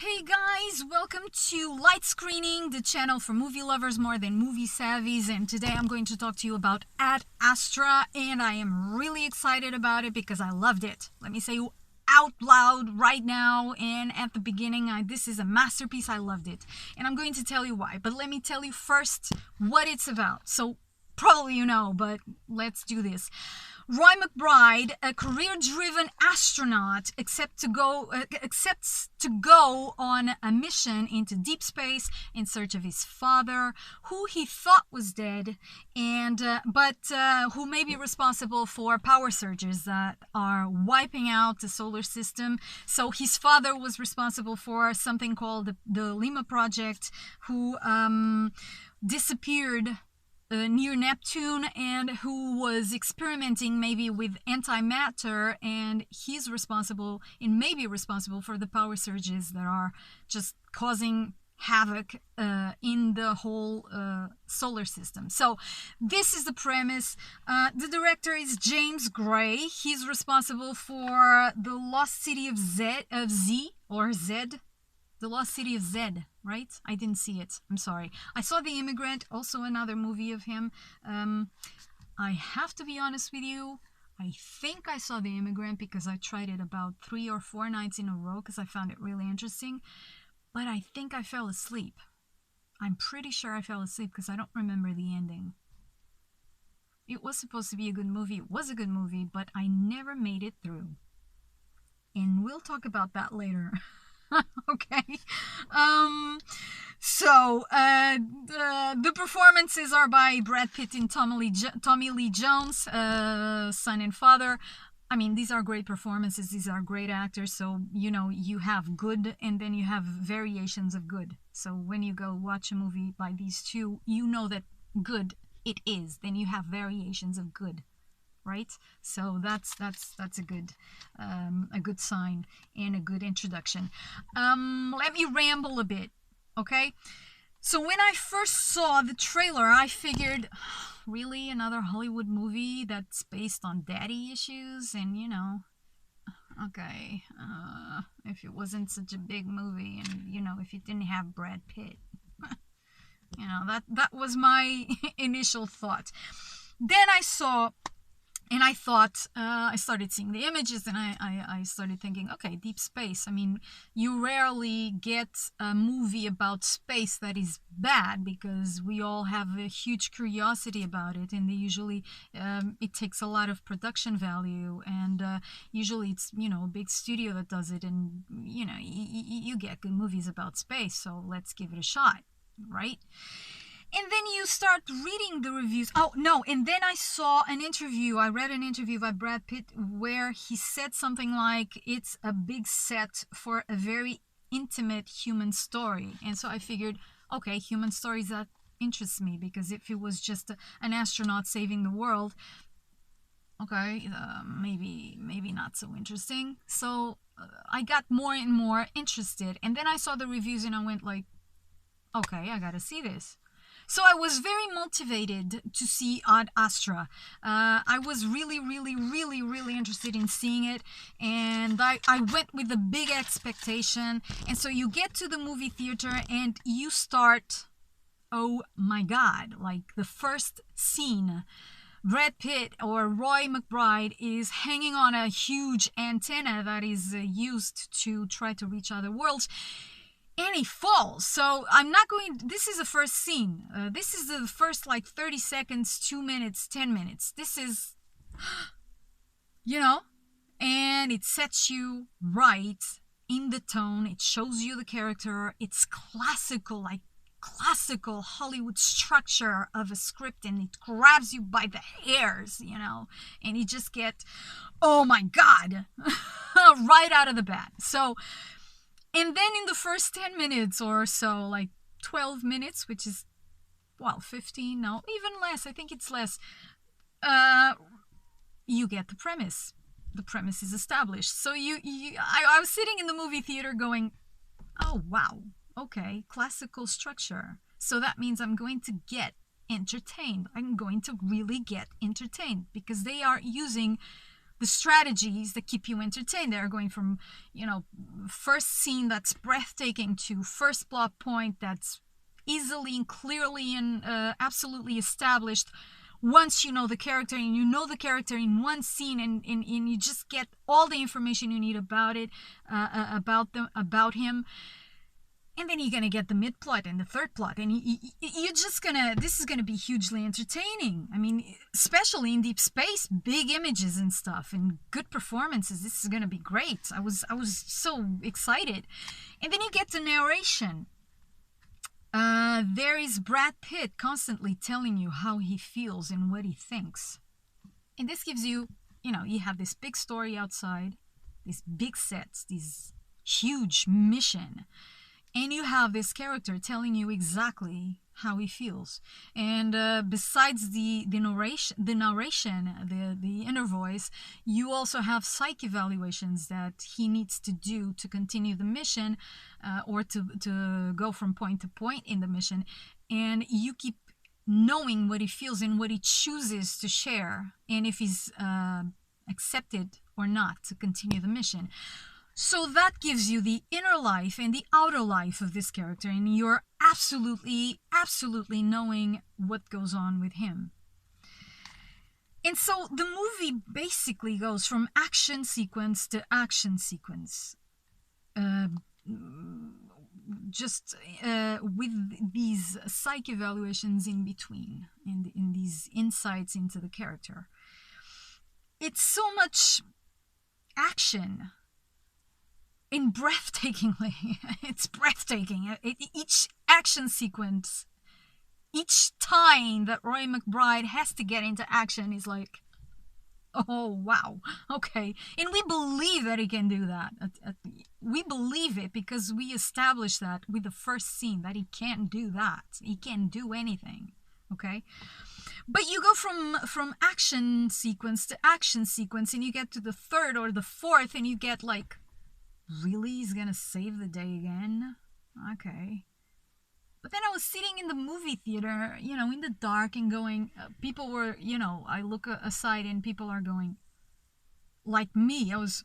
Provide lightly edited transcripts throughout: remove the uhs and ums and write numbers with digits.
Hey guys, welcome to Light Screening, the channel for movie lovers more than movie savvies, and today I'm going to talk to you about Ad Astra, and I am really excited about it because I loved it. Let me say out loud right now and at the beginning, this is a masterpiece. I loved it, and I'm going to tell you why, but let me tell you first what it's about. So probably you know, but let's do this. Roy McBride, a career-driven astronaut, accepts to go on a mission into deep space in search of his father, who he thought was dead, but who may be responsible for power surges that are wiping out the solar system. So his father was responsible for something called the Lima Project, who disappeared near Neptune, and who was experimenting maybe with antimatter, and he's responsible and may be responsible for the power surges that are just causing havoc in the whole solar system. So this is the premise. The director is James Gray. He's responsible for the Lost City of Z, the Lost City of Z, right? I didn't see it. I'm sorry. I saw The Immigrant, also another movie of him. I have to be honest with you. I think I saw The Immigrant because I tried it about 3 or 4 nights in a row because I found it really interesting. But I think I fell asleep. I'm pretty sure I fell asleep because I don't remember the ending. It was supposed to be a good movie. It was a good movie, but I never made it through. And we'll talk about that later. Okay. The performances are by Brad Pitt and Tommy Lee Jones, son and father. I mean, these are great performances. These are great actors. So, you know, you have good and then you have variations of good. So when you go watch a movie by these two, you know that good it is. Then you have variations of good. Right, so that's a good sign and a good introduction. Let me ramble a bit, okay? So when I first saw the trailer, I figured, really, another Hollywood movie that's based on daddy issues, and you know, okay, if it wasn't such a big movie, and you know, if it didn't have Brad Pitt, you know, that was my initial thought. Then I saw. And I thought, I started seeing the images, and I started thinking, okay, deep space. I mean, you rarely get a movie about space that is bad because we all have a huge curiosity about it, and they usually, it takes a lot of production value, and usually it's, you know, a big studio that does it, and, you know, you get good movies about space, so let's give it a shot, right? And then you start reading the reviews. Oh, no, and then I saw an interview. I read an interview by Brad Pitt where he said something like, it's a big set for a very intimate human story. And so I figured, okay, human stories, that interests me, because if it was just an astronaut saving the world, okay, maybe not so interesting. So I got more and more interested. And then I saw the reviews and I went like, okay, I gotta see this. So I was very motivated to see Ad Astra. I was really interested in seeing it, and I went with a big expectation. And so you get to the movie theater and you start, oh my God, like the first scene, Brad Pitt or Roy McBride is hanging on a huge antenna that is used to try to reach other worlds. And he falls. So I'm not going, this is the first scene. This is the first like 30 seconds, 2 minutes, 10 minutes. This is, you know, and it sets you right in the tone. It shows you the character. It's classical, like classical Hollywood structure of a script, and it grabs you by the hairs, you know, and you just get, oh my God, right out of the bat. So, and then in the first 10 minutes or so, like 12 minutes, which is, well, 15, no, even less, I think it's less, you get the premise. The premise is established. So I was sitting in the movie theater going, oh, wow, okay, classical structure. So that means I'm going to get entertained. I'm going to really get entertained because they are using the strategies that keep you entertained. They're going from, you know, first scene that's breathtaking to first plot point that's easily and clearly and absolutely established once you know the character, and you know the character in one scene, and you just get all the information you need about it, about him. And then you're gonna get the mid plot and the third plot, and you're just gonna. This is gonna be hugely entertaining. I mean, especially in deep space, big images and stuff, and good performances. This is gonna be great. I was so excited, and then you get the narration. There is Brad Pitt constantly telling you how he feels and what he thinks, and this gives you, you know, you have this big story outside, these big sets, this huge mission. And you have this character telling you exactly how he feels. And besides the narration, the inner voice, you also have psych evaluations that he needs to do to continue the mission, or to go from point to point in the mission. And you keep knowing what he feels and what he chooses to share, and if he's accepted or not to continue the mission. So that gives you the inner life and the outer life of this character, and you're absolutely knowing what goes on with him. And so the movie basically goes from action sequence to action sequence, just with these psych evaluations in between, and in these insights into the character. It's so much action. And breathtakingly, it's breathtaking. Each action sequence, each time that Roy McBride has to get into action is like, oh, wow, okay. And we believe that he can do that. We believe it because we established that with the first scene, that he can't do that. He can't do anything, okay? But you go from action sequence to action sequence, and you get to the third or the fourth, and you get like, really? He's gonna save the day again? Okay. But then I was sitting in the movie theater, you know, in the dark, and going, people were, you know, I look aside and people are going, like me, I was,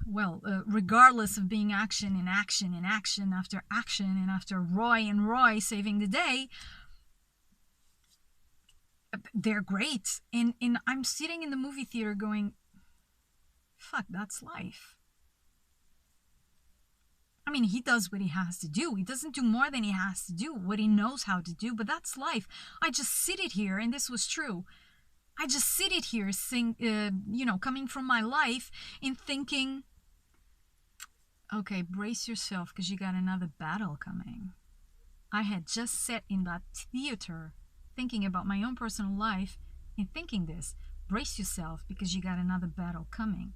well, regardless of being action and action and action after action, and after Roy and Roy saving the day, they're great. And I'm sitting in the movie theater going, fuck, that's life. I mean, he does what he has to do. He doesn't do more than he has to do, what he knows how to do, but that's life. I just sit it here, and this was true. I just sit it here, you know, coming from my life, and thinking, okay, brace yourself, because you got another battle coming. I had just sat in that theater, thinking about my own personal life, and thinking this, brace yourself, because you got another battle coming.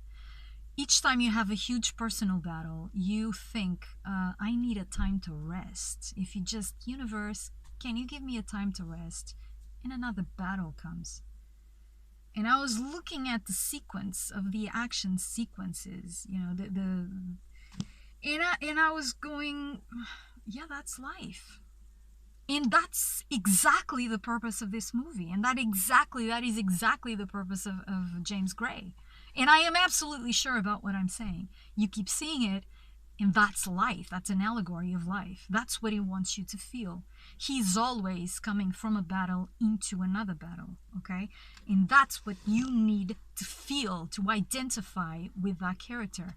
Each time you have a huge personal battle, you think, I need a time to rest. If you just, universe, can you give me a time to rest? And another battle comes. And I was looking at the sequence of the action sequences, you know, and I was going, yeah, that's life. And that's exactly the purpose of this movie. And that is exactly the purpose of James Gray. And I am absolutely sure about what I'm saying. You keep seeing it, and that's life. That's an allegory of life. That's what he wants you to feel. He's always coming from a battle into another battle, okay? And that's what you need to feel, to identify with that character.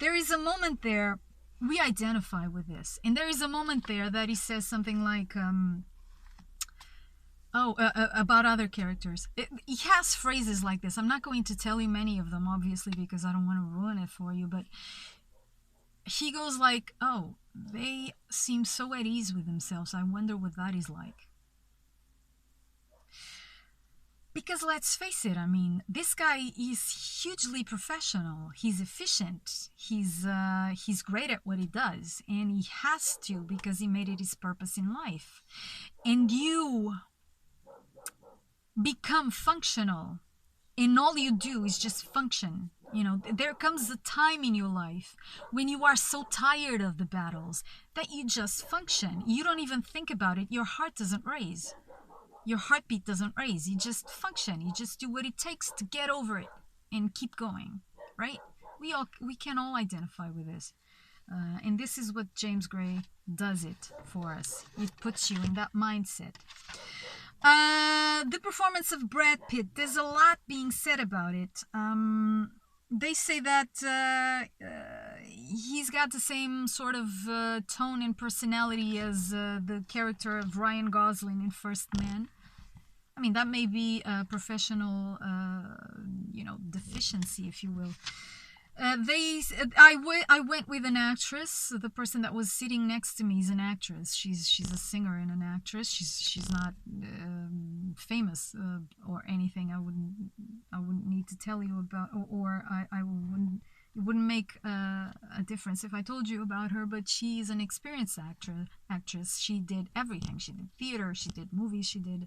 There is a moment there, we identify with this. And there is a moment there that he says something like, about other characters. He has phrases like this. I'm not going to tell you many of them, obviously, because I don't want to ruin it for you, but he goes like, oh, they seem so at ease with themselves. I wonder what that is like. Because let's face it, I mean, this guy is hugely professional. He's efficient. He's great at what he does, and he has to, because he made it his purpose in life. And you become functional, and all you do is just function. You know, there comes a time in your life when you are so tired of the battles that you just function. You don't even think about it. Your heart doesn't race. Your heartbeat doesn't raise. You just function. You just do what it takes to get over it and keep going, right? We can all identify with this. And this is what James Gray does it for us. It puts you in that mindset. The performance of Brad Pitt, there's a lot being said about it. They say that he's got the same sort of tone and personality as the character of Ryan Gosling in First Man. I mean, that may be a professional, deficiency, if you will. I went with an actress. The person that was sitting next to me is an actress. She's a singer and an actress. She's not famous or anything. I wouldn't need to tell you about, or I wouldn't. It wouldn't make a difference if I told you about her, but she's an experienced actress. She did everything. She did theater, she did movies, she did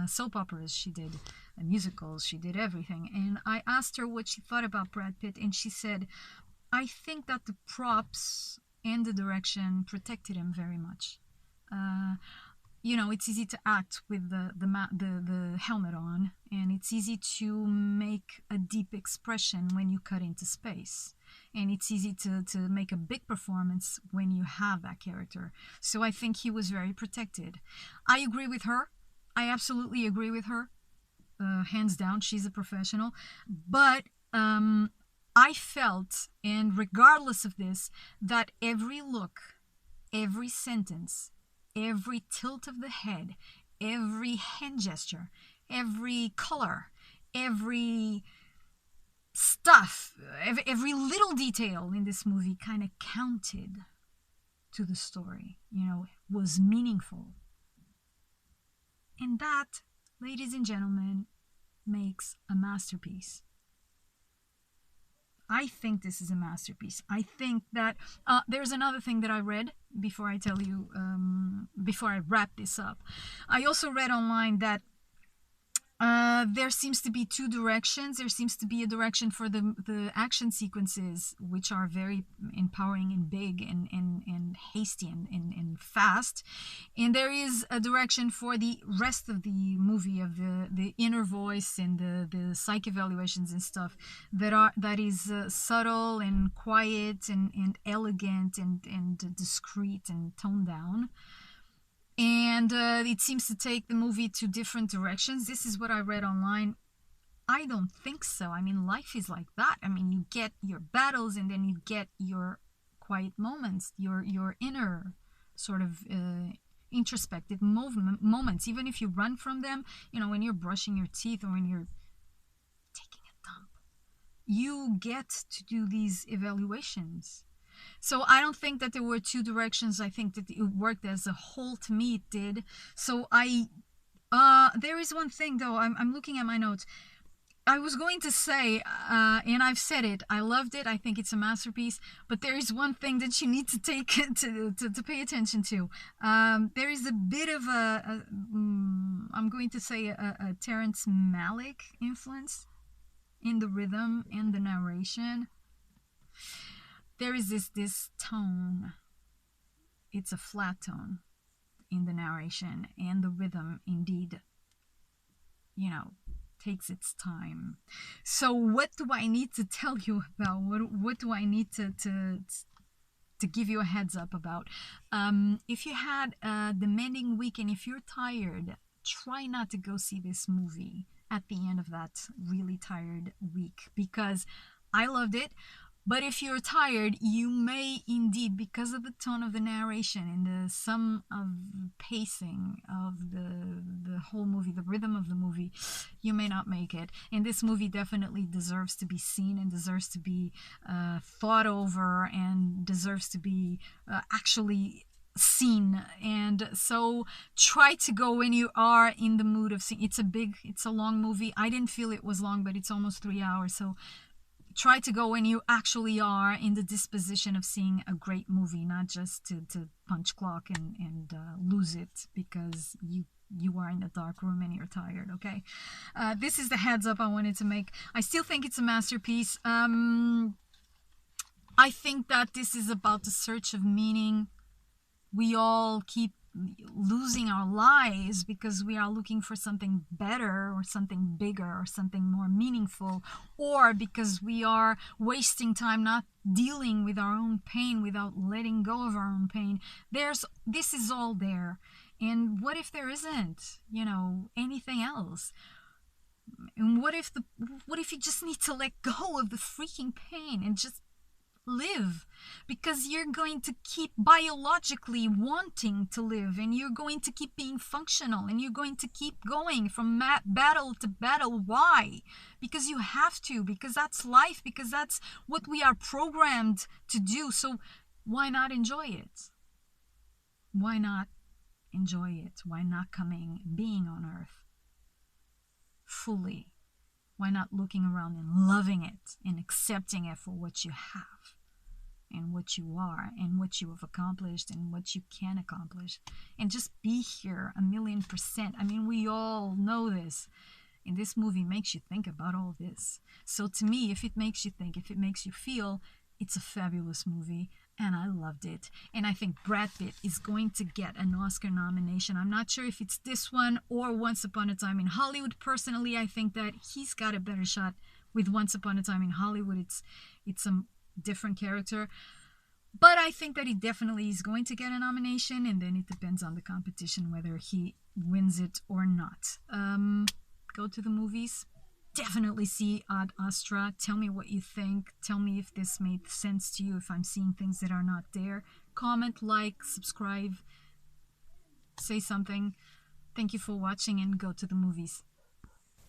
soap operas, she did musicals, she did everything. And I asked her what she thought about Brad Pitt, and she said, I think that the props and the direction protected him very much. It's easy to act with the helmet on, and it's easy to make a deep expression when you cut into space, and it's easy to make a big performance when you have that character. So I think he was very protected. I agree with her. I absolutely agree with her. Hands down, she's a professional. But I felt, and regardless of this, that every look, every sentence, every tilt of the head, every hand gesture, every color, every stuff, every little detail in this movie kind of counted to the story, was meaningful. And that, ladies and gentlemen, makes a masterpiece. I think this is a masterpiece. I think that there's another thing that I read before I tell you, before I wrap this up. I also read online that there seems to be two directions. There seems to be a direction for the action sequences, which are very empowering and big and hasty and fast. And there is a direction for the rest of the movie, of the inner voice and the psych evaluations and stuff that is subtle and quiet and elegant and discreet and toned down. And it seems to take the movie to different directions. This is what I read online. I don't think so. I mean, life is like that. I mean, you get your battles and then you get your quiet moments, your inner sort of introspective moments. Even if you run from them, when you're brushing your teeth or when you're taking a dump, you get to do these evaluations. So I don't think that there were two directions. I think that it worked as a whole. To me, it did. So there is one thing though. I'm looking at my notes. I was going to say, and I've said it, I loved it. I think it's a masterpiece. But there is one thing that you need to take to pay attention to. There is a bit of I'm going to say a Terrence Malick influence in the rhythm and the narration. There is this tone. It's a flat tone in the narration, and the rhythm indeed, takes its time. So what do I need to tell you about? What do I need to give you a heads up about? If you had a demanding week and if you're tired, try not to go see this movie at the end of that really tired week, because I loved it. But if you're tired, you may indeed, because of the tone of the narration and the sum of pacing of the whole movie, the rhythm of the movie, you may not make it. And this movie definitely deserves to be seen and deserves to be thought over and deserves to be actually seen. And so try to go when you are in the mood of seeing. It's a long movie. I didn't feel it was long, but it's almost 3 hours. So try to go when you actually are in the disposition of seeing a great movie, not just to punch clock and lose it because you are in the dark room and you're tired, okay? This is the heads up I wanted to make. I still think it's a masterpiece. I think that this is about the search of meaning. We all keep losing our lives because we are looking for something better or something bigger or something more meaningful, or because we are wasting time not dealing with our own pain without letting go of our own pain. This is all there. And what if there isn't, anything else? And what if you just need to let go of the freaking pain and just live? Because you're going to keep biologically wanting to live, and you're going to keep being functional, and you're going to keep going from battle to battle. Why? Because you have to, because that's life, because that's what we are programmed to do. So why not enjoy it? Why not enjoy it? Why not being on earth fully? Why not looking around and loving it and accepting it for what you have and what you are and what you have accomplished and what you can accomplish, and just be here 1,000,000%. I mean, we all know this, and this movie makes you think about all this. So to me, if it makes you think, if it makes you feel, it's a fabulous movie, and I loved it. And I think Brad Pitt is going to get an Oscar nomination. I'm not sure if it's this one or Once Upon a Time in Hollywood. Personally, I think that he's got a better shot with Once Upon a Time in Hollywood. It's a different character. But I think that he definitely is going to get a nomination, and then it depends on the competition whether he wins it or not. Go to the movies. Definitely see Ad Astra. Tell me what you think. Tell me if this made sense to you, if I'm seeing things that are not there. Comment, like, subscribe, say something. Thank you for watching, and go to the movies.